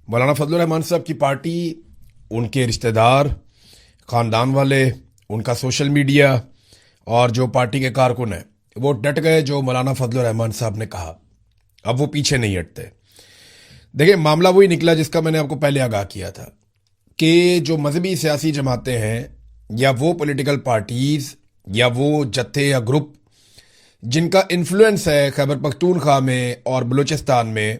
मौलाना फजलुर रहमान साहब की पार्टी, उनके रिश्तेदार, ख़ानदान वाले, उनका सोशल मीडिया और जो पार्टी के कारकुन हैं वो डट गए जो मौलाना फजलुर रहमान साहब ने कहा। अब वो पीछे नहीं हटते। देखिए, मामला वही निकला जिसका मैंने आपको पहले आगाह किया था कि जो मजहबी सियासी जमातें हैं या वो पॉलिटिकल पार्टीज़ या वो जत्थे या ग्रुप जिनका इन्फ्लुएंस है खैबर पख्तूनख्वा में और बलूचिस्तान में,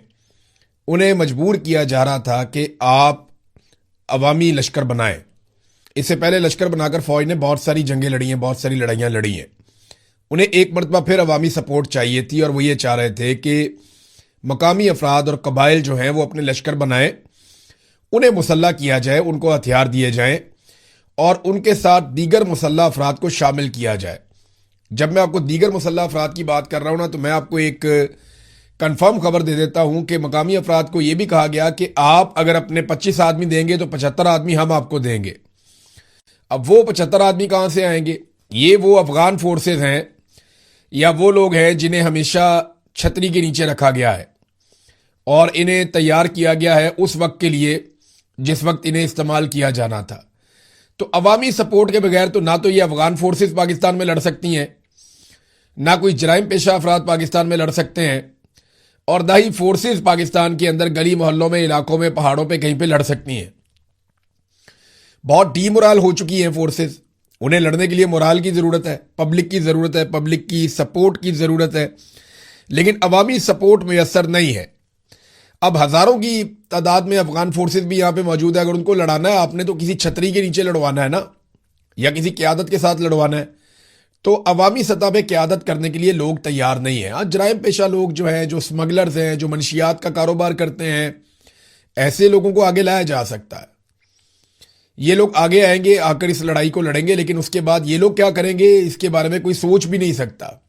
उन्हें मजबूर किया जा रहा था कि आप अवामी लश्कर बनाएं। इससे पहले लश्कर बनाकर फ़ौज ने बहुत सारी जंगें लड़ी हैं, बहुत सारी लड़ाइयाँ लड़ी हैं। उन्हें एक मरतबा फिर अवामी सपोर्ट चाहिए थी और वो ये चाह रहे थे कि मकामी अफराद और कबाइल जो हैं वो अपने लश्कर बनाएं, उन्हें मुसल्ला किया जाए, उनको हथियार दिए जाएं और उनके साथ दीगर मुसल्ला अफराद को शामिल किया जाए। जब मैं आपको दीगर मुसल्ला अफराद की बात कर रहा हूँ ना, तो मैं आपको एक कंफर्म खबर दे देता हूं कि मकामी अफराद को यह भी कहा गया कि आप अगर अपने 25 आदमी देंगे तो 75 आदमी हम आपको देंगे। अब वो 75 आदमी कहां से आएंगे? ये वो अफगान फोर्सेस हैं या वो लोग हैं जिन्हें हमेशा छतरी के नीचे रखा गया है और इन्हें तैयार किया गया है उस वक्त के लिए जिस वक्त इन्हें इस्तेमाल किया जाना था। तो अवामी सपोर्ट के बगैर तो ना तो ये अफगान फोर्सेस पाकिस्तान में लड़ सकती हैं, ना कोई जराइम पेशा अफराद पाकिस्तान में लड़ सकते हैं और ना ही फोर्सेस पाकिस्तान के अंदर गली मोहल्लों में, इलाकों में, पहाड़ों पे कहीं पे लड़ सकती हैं। बहुत डीमोरल हो चुकी हैं फोर्सेस। उन्हें लड़ने के लिए मोराल की ज़रूरत है, पब्लिक की ज़रूरत है, पब्लिक की सपोर्ट की ज़रूरत है, लेकिन अवामी सपोर्ट मैसर नहीं है। अब हज़ारों की तादाद में अफगान फोर्सेस भी यहाँ पे मौजूद है। अगर उनको लड़ाना है, आपने तो किसी छतरी के नीचे लड़वाना है ना, या किसी क़यादत के साथ लड़वाना है। तो अवामी सतह पे क़यादत करने के लिए लोग तैयार नहीं हैं। आज जराइम पेशा लोग जो हैं, जो स्मगलर्स हैं, जो मनशियात का कारोबार करते हैं, ऐसे लोगों को आगे लाया जा सकता है। ये लोग आगे आएंगे, आकर इस लड़ाई को लड़ेंगे, लेकिन उसके बाद ये लोग क्या करेंगे इसके बारे में कोई सोच भी नहीं सकता।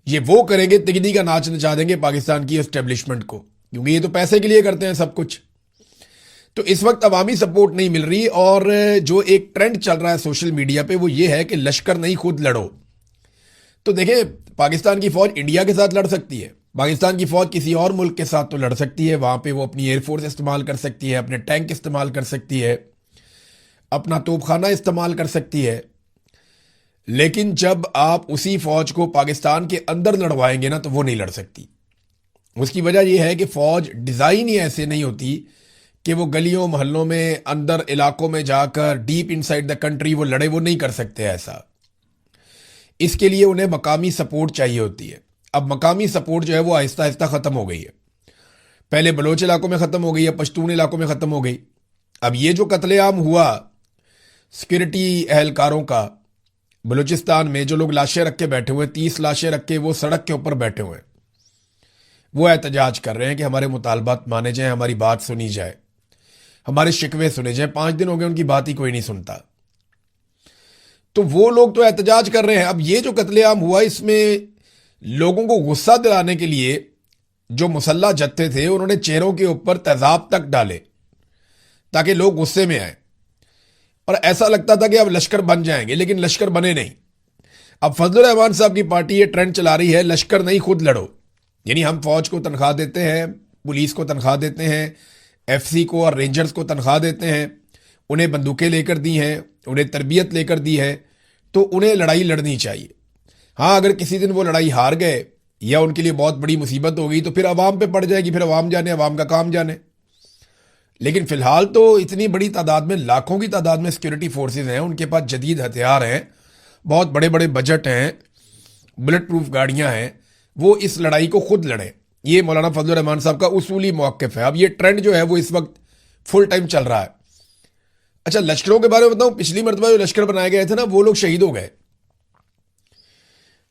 ये वो करेंगे, तिगनी का नाच नचा देंगे पाकिस्तान की एस्टेब्लिशमेंट को, क्योंकि ये तो पैसे के लिए करते हैं सब कुछ। तो इस वक्त अवामी सपोर्ट नहीं मिल रही और जो एक ट्रेंड चल रहा है सोशल मीडिया पे वो ये है कि लश्कर नहीं, खुद लड़ो। तो देखिए, पाकिस्तान की फौज इंडिया के साथ लड़ सकती है, पाकिस्तान की फौज किसी और मुल्क के साथ तो लड़ सकती है। वहां पे वो अपनी एयरफोर्स इस्तेमाल कर सकती है, अपने टैंक इस्तेमाल कर सकती है, अपना तोपखाना इस्तेमाल कर सकती है। लेकिन जब आप उसी फौज को पाकिस्तान के अंदर लड़वाएंगे ना, तो वो नहीं लड़ सकती। उसकी वजह यह है कि फौज डिज़ाइन ही ऐसे नहीं होती कि वो गलियों मोहल्लों में, अंदर इलाकों में जाकर डीप इनसाइड द कंट्री वो लड़े। वो नहीं कर सकते ऐसा। इसके लिए उन्हें मकामी सपोर्ट चाहिए होती है। अब मकामी सपोर्ट जो है वो आहिस्ता आहिस्ता ख़त्म हो गई है। पहले बलोच इलाकों में ख़त्म हो गई है, पश्तून इलाकों में ख़त्म हो गई। अब ये जो कत्लेआम हुआ सिक्योरिटी एहलकारों का बलूचिस्तान में, जो लोग लाशें रख के बैठे हुए, 30 लाशें रख के वो सड़क के ऊपर बैठे हुए हैं, वो एहतजाज कर रहे हैं कि हमारे मुतालबात माने जाएं, हमारी बात सुनी जाए, हमारे शिकवे सुने जाए। 5 दिन हो गए उनकी बात ही कोई नहीं सुनता। तो वो लोग तो एहतजाज कर रहे हैं। अब ये जो कत्लेआम हुआ, इसमें लोगों को गुस्सा दिलाने के लिए जो मुसल्ला जत्थे थे उन्होंने चेहरों के ऊपर तेजाब तक डाले ताकि लोग गुस्से में आए और ऐसा लगता था कि अब लश्कर बन जाएंगे, लेकिन लश्कर बने नहीं। अब फजलुर रहमान साहब की पार्टी ये ट्रेंड चला रही है, लश्कर नहीं, खुद लड़ो। यानी हम फौज को तनख्वाह देते हैं, पुलिस को तनख्वाह देते हैं, एफसी को और रेंजर्स को तनख्वाह देते हैं, उन्हें बंदूकें लेकर दी हैं, उन्हें तरबियत लेकर दी है, तो उन्हें लड़ाई लड़नी चाहिए। हाँ, अगर किसी दिन वो लड़ाई हार गए या उनके लिए बहुत बड़ी मुसीबत हो गई तो फिर अवाम पे पड़ जाएगी, फिर अवाम जाने, अवाम का काम जाने। लेकिन फिलहाल तो इतनी बड़ी तादाद में, लाखों की तादाद में सिक्योरिटी फोर्सेज हैं, उनके पास जदीद हथियार हैं, बहुत बड़े बड़े बजट हैं, बुलेट प्रूफ गाड़ियां हैं, वो इस लड़ाई को खुद लड़ें। ये मौलाना फजलुर रहमान साहब का उसूली मौक़िफ़ है। अब ये ट्रेंड जो है वो इस वक्त फुल टाइम चल रहा है। अच्छा, लश्करों के बारे में बताऊं, पिछली मरतबा जो लश्कर बनाए गए थे ना, वो लोग शहीद हो गए।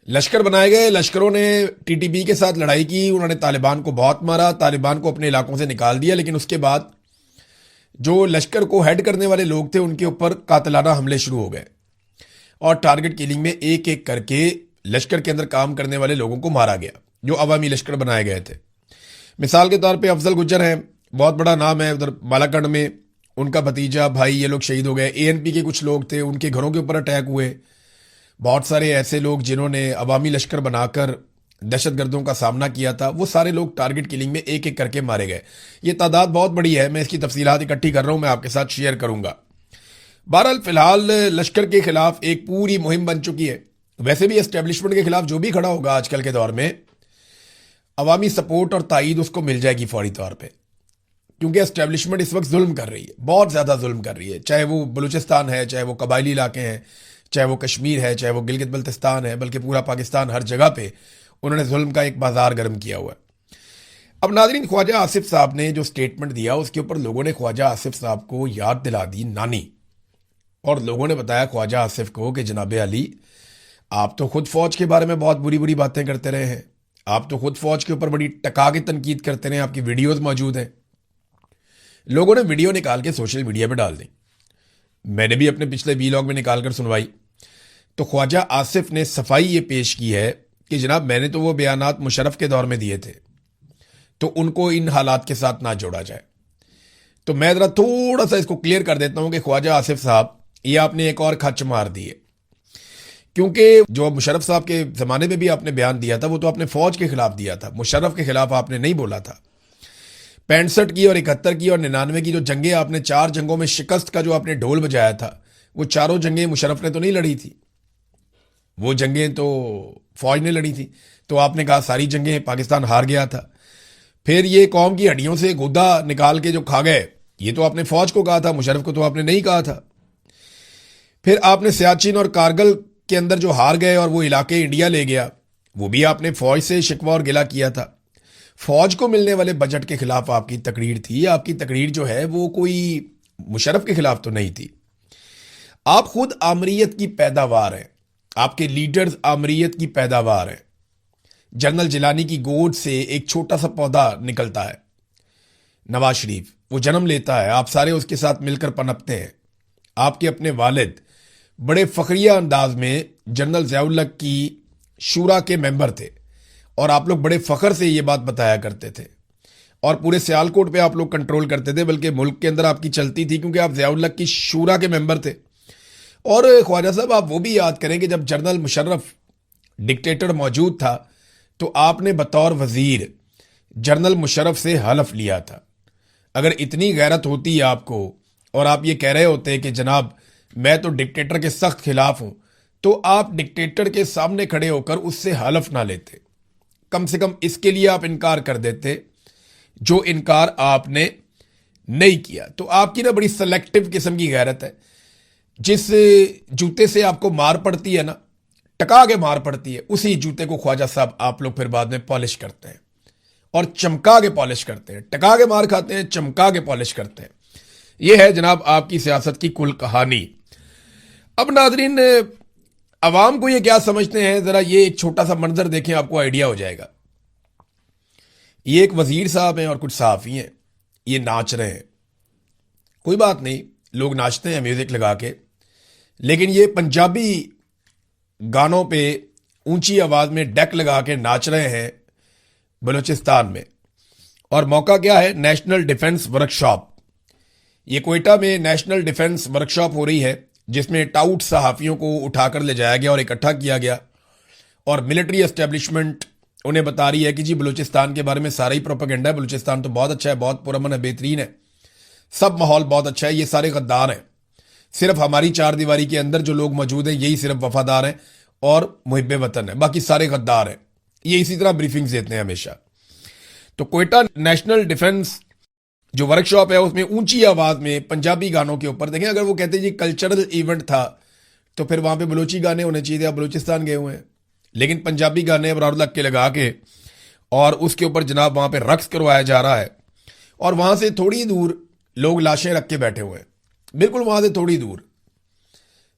लश्कर बनाए गए, लश्करों ने टीटीपी के साथ लड़ाई की, उन्होंने तालिबान को बहुत मारा, तालिबान को अपने इलाकों से निकाल दिया, लेकिन उसके बाद जो लश्कर को हेड करने वाले लोग थे उनके ऊपर कातिलाना हमले शुरू हो गए और टारगेट किलिंग में एक एक करके लश्कर के अंदर काम करने वाले लोगों को मारा गया जो अवामी लश्कर बनाए गए थे। मिसाल के तौर पे अफजल गुज्जर हैं, बहुत बड़ा नाम है उधर बालाकंड में, उनका भतीजा, भाई, ये लोग शहीद हो गए। एएनपी के कुछ लोग थे, उनके घरों के ऊपर अटैक हुए। बहुत सारे ऐसे लोग जिन्होंने अवामी लश्कर बनाकर दहशतगर्दों का सामना किया था, वो सारे लोग टारगेट किलिंग में एक एक करके मारे गए। ये तादाद बहुत बड़ी है, मैं इसकी तफसीलात इकट्ठी कर रहा हूं, मैं आपके साथ शेयर करूंगा। बहरहाल फिलहाल लश्कर के खिलाफ एक पूरी मुहिम बन चुकी है। वैसे भी एस्टेब्लिशमेंट के खिलाफ जो भी खड़ा होगा आजकल के दौर में, अवामी सपोर्ट और ताईद उसको मिल जाएगी फौरी तौर पर, क्योंकि एस्टेब्लिशमेंट इस वक्त जुल्म कर रही है, बहुत ज़्यादा जुल्म कर रही है। चाहे वो बलूचिस्तान है, चाहे वो कबायली इलाके हैं, चाहे वो कश्मीर है, चाहे वो गिलगित बल्तिस्तान है, बल्कि पूरा पाकिस्तान, हर जगह पे उन्होंने जुल्म का एक बाजार गर्म किया हुआ है। अब नाजरीन, ख्वाजा आसिफ साहब ने जो स्टेटमेंट दिया उसके ऊपर लोगों ने ख्वाजा आसिफ साहब को याद दिला दी नानी, और लोगों ने बताया ख्वाजा आसिफ को कि जनाब अली, आप तो खुद फौज के बारे में बहुत बुरी बुरी बातें करते रहे हैं, आप तो खुद फौज के ऊपर बड़ी टका के तनकीद करते रहे, आपकी वीडियोज मौजूद हैं। लोगों ने वीडियो निकाल के सोशल मीडिया पे डाल दी, मैंने भी अपने पिछले वीलॉग में निकाल कर सुनवाई। तो ख्वाजा आसिफ ने सफाई ये पेश की है कि जनाब मैंने तो वो बयानात मुशर्रफ के दौर में दिए थे, तो उनको इन हालात के साथ ना जोड़ा जाए। तो मैं ज़रा थोड़ा सा इसको क्लियर कर देता हूं कि ख्वाजा आसिफ साहब, ये आपने एक और खच मार दी है, क्योंकि जो मुशर्रफ साहब के ज़माने में भी आपने बयान दिया था वो तो आपने फ़ौज के खिलाफ दिया था, मुशर्रफ के खिलाफ आपने नहीं बोला था। 65 की और 71 की और 99 की जो जंगें आपने, 4 जंगों में शिकस्त का जो आपने ढोल बजाया था, वो चारों जंगें मुशर्रफ ने तो नहीं लड़ी थी, वो जंगें तो फौज ने लड़ी थी। तो आपने कहा सारी जंगें पाकिस्तान हार गया था। फिर ये कौम की हड्डियों से गुदा निकाल के जो खा गए, ये तो आपने फौज को कहा था, मुशर्रफ को तो आपने नहीं कहा था। फिर आपने सियाचिन और कारगिल के अंदर जो हार गए और वो इलाके इंडिया ले गया, वो भी आपने फौज से शिकवा और गिला किया था। फौज को मिलने वाले बजट के खिलाफ आपकी तकरीर थी। आपकी तकरीर जो है वो कोई मुशर्रफ के खिलाफ तो नहीं थी। आप खुद आमरीयत की पैदावार हैं, आपके लीडर्स आमरीयत की पैदावार हैं। जनरल जिलानी की गोद से एक छोटा सा पौधा निकलता है, नवाज शरीफ, वो जन्म लेता है, आप सारे उसके साथ मिलकर पनपते हैं। आपके अपने वालिद बड़े फखरिया अंदाज में जनरल ज़ियाउल हक की शूरा के मेंबर थे, और आप लोग बड़े फख्र से ये बात बताया करते थे, और पूरे सियालकोट पे आप लोग कंट्रोल करते थे, बल्कि मुल्क के अंदर आपकी चलती थी, क्योंकि आप ज़ियाउल हक की शूरा के मेंबर थे। और ख्वाजा साहब, आप वो भी याद करें कि जब जनरल मुशर्रफ डिक्टेटर मौजूद था, तो आपने बतौर वजीर जनरल मुशर्रफ से हलफ लिया था। अगर इतनी गैरत होती है आपको, और आप ये कह रहे होते कि जनाब मैं तो डिक्टेटर के सख्त खिलाफ हूं, तो आप डिक्टेटर के सामने खड़े होकर उससे हलफ ना लेते, कम से कम इसके लिए आप इनकार कर देते, जो इनकार आपने नहीं किया। तो आपकी ना बड़ी सेलेक्टिव किस्म की गैरत है। जिस जूते से आपको मार पड़ती है ना, टका के मार पड़ती है, उसी जूते को ख्वाजा साहब आप लोग फिर बाद में पॉलिश करते हैं, और चमका के पॉलिश करते हैं। टका के मार खाते हैं, चमका के पॉलिश करते हैं। यह है जनाब आपकी सियासत की कुल कहानी। अब नाजरीन, अवाम को ये क्या समझते हैं, जरा ये एक छोटा सा मंजर देखें, आपको आइडिया हो जाएगा। ये एक वजीर साहब हैं और कुछ सहाफ़ी हैं, ये नाच रहे हैं। कोई बात नहीं, लोग नाचते हैं म्यूजिक लगा के, लेकिन ये पंजाबी गानों पे ऊंची आवाज में डेक लगा के नाच रहे हैं बलूचिस्तान में। और मौका क्या है, नेशनल डिफेंस वर्कशॉप। ये कोयटा में नेशनल डिफेंस वर्कशॉप हो रही है, जिसमें टाउट सहाफ़ियों को उठाकर ले जाया गया और इकट्ठा किया गया, और मिलिट्री एस्टेब्लिशमेंट उन्हें बता रही है कि जी बलूचिस्तान के बारे में सारा ही प्रोपेगेंडा है, बलूचिस्तान तो बहुत अच्छा है, बहुत पुरअमन है, बेहतरीन है, सब माहौल बहुत अच्छा है, ये सारे गद्दार हैं। सिर्फ हमारी चार दीवारी के अंदर जो लोग मौजूद हैं यही सिर्फ वफादार हैं और मुहिब्बे वतन है, बाकी सारे गद्दार हैं। ये इसी तरह ब्रीफिंग्स देते हैं हमेशा। तो कोयटा नेशनल डिफेंस जो वर्कशॉप है, उसमें ऊंची आवाज में पंजाबी गानों के ऊपर, देखें अगर वो कहते जी कल्चरल इवेंट था तो फिर वहां पे बलोची गाने होने चाहिए, आप बलूचिस्तान गए हुए हैं, लेकिन पंजाबी गाने बराबर के लगा के और उसके ऊपर जनाब वहां पे रक्स करवाया जा रहा है। और वहां से थोड़ी दूर लोग लाशें रख के बैठे हुए हैं, बिल्कुल वहां से थोड़ी दूर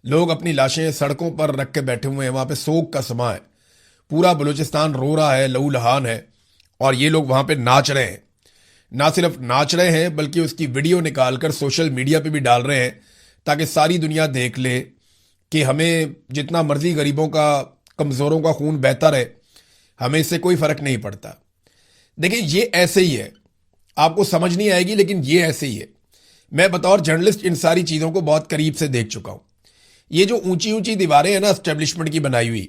लोग अपनी लाशें सड़कों पर रख के बैठे हुए हैं। वहां पे सोग का समा है, पूरा बलूचिस्तान रो रहा है, लहू लहान है, और ये लोग वहां पे नाच रहे हैं। ना सिर्फ नाच रहे हैं बल्कि उसकी वीडियो निकालकर सोशल मीडिया पे भी डाल रहे हैं, ताकि सारी दुनिया देख ले कि हमें जितना मर्जी गरीबों का, कमजोरों का खून बहता रहे, हमें इससे कोई फर्क नहीं पड़ता। देखिए ये ऐसे ही है, आपको समझ नहीं आएगी लेकिन ये ऐसे ही है। मैं बतौर जर्नलिस्ट इन सारी चीजों को बहुत करीब से देख चुका हूं। ये जो ऊंची ऊंची दीवारें हैं ना एस्टेब्लिशमेंट की बनाई हुई,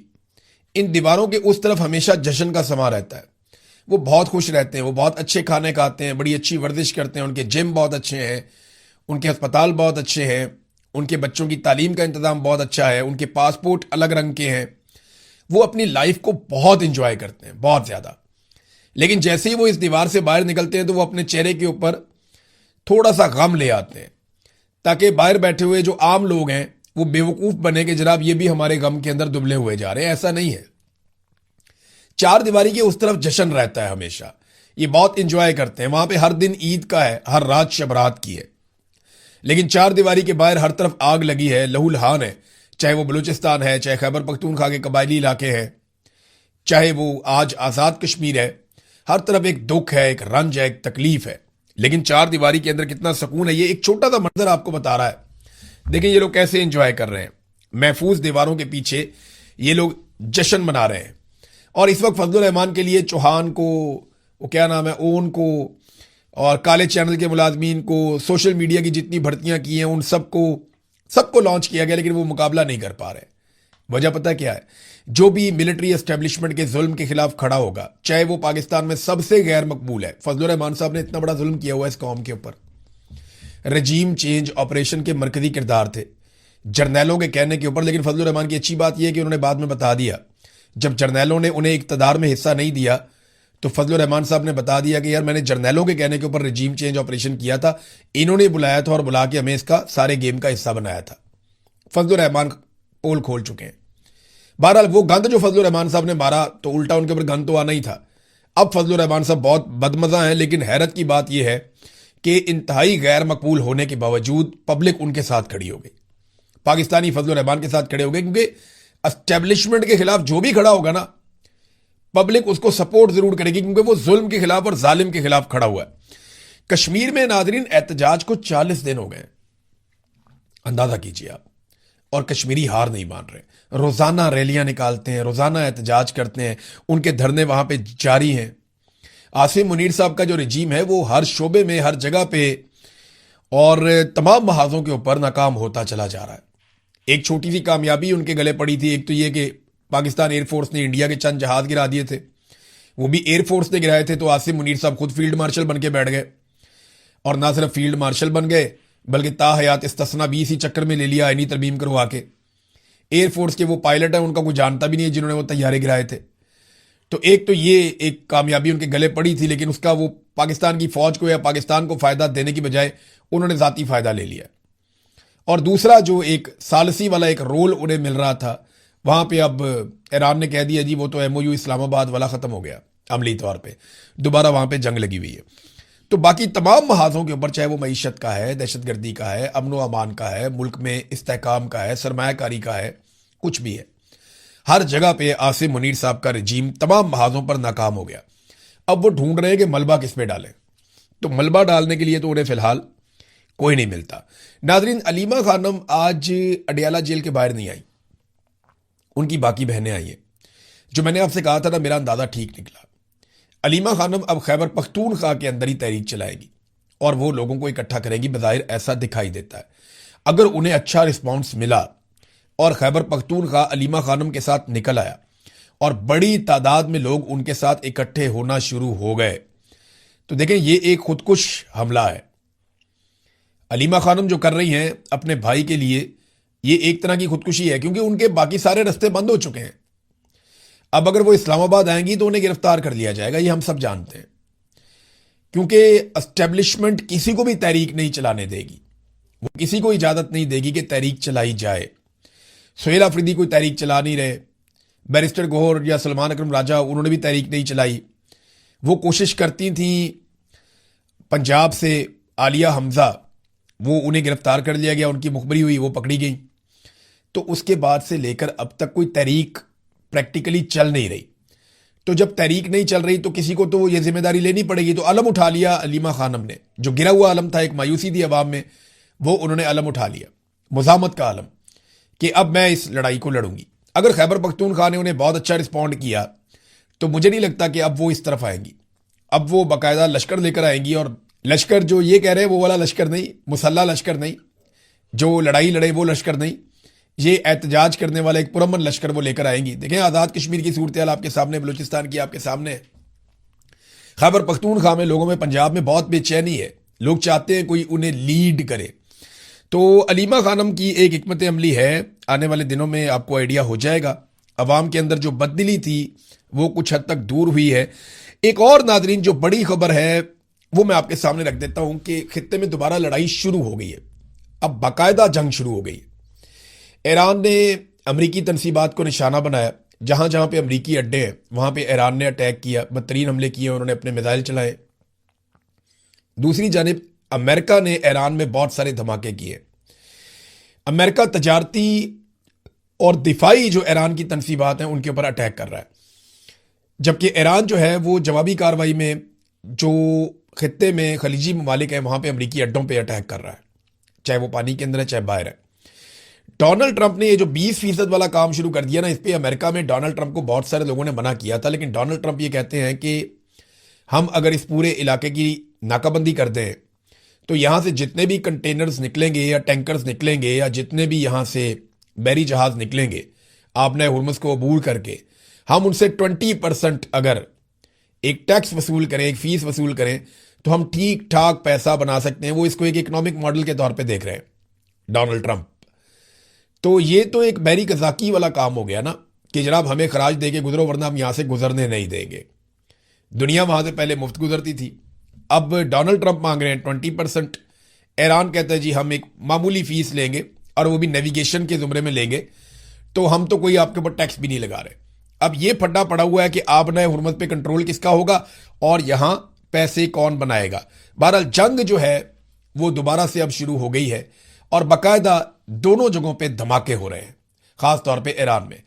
इन दीवारों के उस तरफ हमेशा जश्न का समा रहता है। वो बहुत खुश रहते हैं, वो बहुत अच्छे खाने खाते हैं, बड़ी अच्छी वर्जिश करते हैं, उनके जिम बहुत अच्छे हैं, उनके अस्पताल बहुत अच्छे हैं, उनके बच्चों की तालीम का इंतजाम बहुत अच्छा है, उनके पासपोर्ट अलग रंग के हैं। वो अपनी लाइफ को बहुत इंजॉय करते हैं, बहुत ज्यादा। लेकिन जैसे ही वो इस दीवार से बाहर निकलते हैं तो वो अपने चेहरे के ऊपर थोड़ा सा गम ले आते हैं, ताकि बाहर बैठे हुए जो आम लोग हैं वो बेवकूफ बने कि जनाब ये भी हमारे गम के अंदर दुबले हुए जा रहे हैं। ऐसा नहीं है। चार दीवारी के उस तरफ जश्न रहता है हमेशा, ये बहुत इंजॉय करते हैं। वहां पे हर दिन ईद का है, हर रात शबरात की है। लेकिन चार दीवारी के बाहर हर तरफ आग लगी है, लहूलहान है। चाहे वो बलूचिस्तान है, चाहे खैबर पख्तूनख्वा के कबायली इलाके हैं, चाहे वो आज आज़ाद कश्मीर है, हर तरफ एक दुख है, एक रंज है, एक तकलीफ है। लेकिन चार दीवारी के अंदर कितना सुकून है, ये एक छोटा सा मंजर आपको बता रहा है। देखिए ये लोग कैसे एंजॉय कर रहे हैं। महफूज दीवारों के पीछे ये लोग जश्न मना रहे हैं। और इस वक्त फजलुर रहमान के लिए चौहान को, वो क्या नाम है, ओन को, और काले चैनल के मुलाजमीन को, सोशल मीडिया की जितनी भर्तियां की हैं उन सबको लॉन्च किया गया, लेकिन वो मुकाबला नहीं कर पा रहे। वजह पता क्या है? जो भी मिलिट्री एस्टेब्लिशमेंट के जुल्म के खिलाफ खड़ा होगा, चाहे वो पाकिस्तान में सबसे गैर मकबूल है। फजलुर रहमान साहब ने इतना बड़ा जुल्म किया हुआ है इस कौम के ऊपर। रजीम चेंज ऑपरेशन के मरकजी किरदार थे जर्नैलों के कहने के ऊपर। लेकिन फजलुर रहमान की अच्छी बात यह है कि उन्होंने बाद में बता दिया, जब जर्नैलों ने उन्हें इक्तदार में हिस्सा नहीं दिया तो फजलुर रहमान साहब ने बता दिया कि यार मैंने जर्नैलों के कहने के ऊपर रजीम चेंज ऑपरेशन किया था, इन्होंने बुलाया था और बुला के हमें इसका सारे गेम का हिस्सा बनाया था। फजलुर रहमान पोल खोल चुके हैं। बहरहाल वो गंद जो फजलुर रहमान साहब ने मारा तो उल्टा उनके ऊपर गंद तो आना ही था। अब फजलुर रहमान साहब बहुत बदमजा हैं, लेकिन हैरत की बात यह है कि इंतहाई गैर मकबूल होने के बावजूद पब्लिक उनके साथ खड़ी हो गई। पाकिस्तानी फजलुर रहमान के साथ खड़े हो गए, क्योंकि एस्टेब्लिशमेंट के खिलाफ जो भी खड़ा होगा ना, पब्लिक उसको सपोर्ट जरूर करेगी, क्योंकि वो जुल्म के खिलाफ और जालिम के खिलाफ खड़ा हुआ है। कश्मीर में नाजरीन एहतजाज को 40 दिन हो गए, अंदाजा कीजिए आप, और कश्मीरी हार नहीं मान रहे। रोजाना रैलियां निकालते हैं, रोजाना एहतजाज करते हैं, उनके धरने वहां पे जारी हैं। आसिम मुनीर साहब का जो रजीम है वो हर शोबे में, हर जगह पे और तमाम महाजों के ऊपर नाकाम होता चला जा रहा है। एक छोटी सी कामयाबी उनके गले पड़ी थी। एक तो ये कि पाकिस्तान एयरफोर्स ने इंडिया के चंद जहाज गिरा दिए थे, वो भी एयरफोर्स ने गिराए थे। तो आसिम मुनीर साहब खुद फील्ड मार्शल बन के बैठ गए, और ना सिर्फ फील्ड मार्शल बन गए बल्कि ताहयात इस्तिस्ना भी इसी चक्कर में ले लिया, आईनी तरमीम करवा के। एयरफोर्स के वो पायलट हैं, उनका कोई जानता भी नहीं है जिन्होंने वो तैयारे गिराए थे। तो ये एक कामयाबी उनके गले पड़ी थी, लेकिन उसका वो पाकिस्तान की फौज को या पाकिस्तान को फायदा देने की बजाय उन्होंने जाती फायदा ले लिया। और दूसरा जो एक सालसी वाला एक रोल उन्हें मिल रहा था, वहां पे अब ईरान ने कह दिया जी वो तो एमओयू इस्लामाबाद वाला खत्म हो गया, अमली तौर पे दोबारा वहां पे जंग लगी हुई है। तो बाकी तमाम महाजों के ऊपर, चाहे वो मईशत का है, दहशतगर्दी का है, अमन अमान का है, मुल्क में इस्तेहकाम का है, सरमायाकारी का है, कुछ भी है, हर जगह पे आसिम मुनीर साहब का रजीम तमाम महाजों पर नाकाम हो गया। अब वो ढूंढ रहे हैं कि मलबा किस पे डालें। तो मलबा डालने के लिए तो उन्हें फिलहाल कोई नहीं मिलता। नाजरीन, अलीमा खानम आज अडियाला जेल के बाहर नहीं आई, उनकी बाकी बहनें आई हैं। जो मैंने आपसे कहा था ना, मेरा अंदाजा ठीक निकला। अलीमा खानम अब खैबर पख्तूनख्वा के अंदर ही तहरीक चलाएगी और वो लोगों को इकट्ठा करेगी, बज़ाहिर ऐसा दिखाई देता है। अगर उन्हें अच्छा रिस्पॉन्स मिला और खैबर पख्तूनख्वा अलीमा खानम के साथ निकल आया और बड़ी तादाद में लोग उनके साथ इकट्ठे होना शुरू हो गए, तो देखें ये एक खुदकुश हमला है। अलीमा खानम जो कर रही हैं अपने भाई के लिए, ये एक तरह की खुदकुशी है, क्योंकि उनके बाकी सारे रास्ते बंद हो चुके हैं। अब अगर वो इस्लामाबाद आएंगी तो उन्हें गिरफ्तार कर लिया जाएगा, ये हम सब जानते हैं, क्योंकि एस्टेब्लिशमेंट किसी को भी तहरीक नहीं चलाने देगी। वो किसी को इजाजत नहीं देगी कि तहरीक चलाई जाए। सुहेल अफरीदी कोई तहरीक चला नहीं रहे, बैरिस्टर गौहर या सलमान अकरम राजा, उन्होंने भी तहरीक नहीं चलाई। वो कोशिश करती थी पंजाब से आलिया हमजा, वो उन्हें गिरफ्तार कर लिया गया, उनकी मुखबरी हुई, वो पकड़ी गई। तो उसके बाद से लेकर अब तक कोई तहरीक प्रैक्टिकली चल नहीं रही। तो जब तहरीक नहीं चल रही तो किसी को तो ये जिम्मेदारी लेनी पड़ेगी। तो अलम उठा लिया अलीमा खानम ने, जो गिरा हुआ अलम था, एक मायूसी थी अवाम में, वो उन्होंने अलम उठा लिया, मुजामत का अलम, कि अब मैं इस लड़ाई को लड़ूंगी। अगर खैबर पख्तूनख्वा ने उन्हें बहुत अच्छा रिस्पॉन्ड किया तो मुझे नहीं लगता कि अब वो इस तरफ आएंगी। अब वो बाकायदा लश्कर लेकर आएंगी, और लश्कर जो ये कह रहे हैं वो वाला लश्कर नहीं, मुसल्ला लश्कर नहीं, जो लड़ाई लड़े वो लश्कर नहीं। ये एहतजाज करने वाला एक पुरअमन लश्कर वो लेकर आएंगी। देखें, आज़ाद कश्मीर की सूरत हाल आपके सामने, बलूचिस्तान की आपके सामने, खैबर पख्तूनख्वा में लोगों में, पंजाब में बहुत बेचैनी है। लोग चाहते हैं कोई उन्हें लीड करे। तो अलीमा खानम की एक हिकमत अमली है, आने वाले दिनों में आपको आइडिया हो जाएगा। अवाम के अंदर जो बददिली थी वो कुछ हद तक दूर हुई है। एक और नाजरीन जो बड़ी खबर है वो मैं आपके सामने रख देता हूं कि खित्ते में दोबारा लड़ाई शुरू हो गई है। अब बाकायदा जंग शुरू हो गई है। ईरान ने अमरीकी तनसीबात को निशाना बनाया। जहां जहां पे अमरीकी अड्डे हैं वहां पे ईरान ने अटैक किया, बदतरीन हमले किए, उन्होंने अपने मिसाइल चलाए। दूसरी जानिब अमेरिका ने ईरान में बहुत सारे धमाके किए। अमेरिका तजारती और दिफाई जो ईरान की तनसीबात हैं उनके ऊपर अटैक कर रहा है, जबकि ईरान जो है वो जवाबी कार्रवाई में जो खित्ते में खलीजी ममालिक हैं वहां पे अमरीकी अड्डों पे अटैक कर रहा है, चाहे वो पानी के अंदर है चाहे बाहर है। डोनाल्ड ट्रंप ने ये जो 20% वाला काम शुरू कर दिया ना, इस पे अमेरिका में डोनाल्ड ट्रंप को बहुत सारे लोगों ने मना किया था, लेकिन डोनाल्ड ट्रंप ये कहते हैं कि हम अगर इस पूरे इलाके की नाकाबंदी कर दें तो यहां से जितने भी कंटेनर्स निकलेंगे या टैंकर्स निकलेंगे या जितने भी यहां से बहरी जहाज निकलेंगे आपने हुर्मुज़ को अबूर करके, हम उनसे 20% अगर एक टैक्स वसूल करें, एक फीस वसूल करें तो हम ठीक ठाक पैसा बना सकते हैं। वो इसको एक इकोनॉमिक मॉडल के तौर पे देख रहे हैं डोनाल्ड ट्रंप। तो ये तो एक बैरी कजाकी वाला काम हो गया ना कि जनाब हमें खराज दे के गुजरो वरना हम यहां से गुजरने नहीं देंगे। दुनिया वहां से पहले मुफ्त गुजरती थी, अब डोनाल्ड ट्रंप मांग रहे हैं 20%। ईरान कहता है जी हम एक मामूली फीस लेंगे और वो भी नेविगेशन के जुमरे में लेंगे, तो हम तो कोई आपके ऊपर टैक्स भी नहीं लगा रहे। अब ये फड्डा पड़ा हुआ है कि आपने हुर्मुज़ पे कंट्रोल किसका होगा और यहां पैसे कौन बनाएगा। बहरहाल जंग जो है वो दोबारा से अब शुरू हो गई है और बाकायदा दोनों जगहों पे धमाके हो रहे हैं, खास तौर पे ईरान में।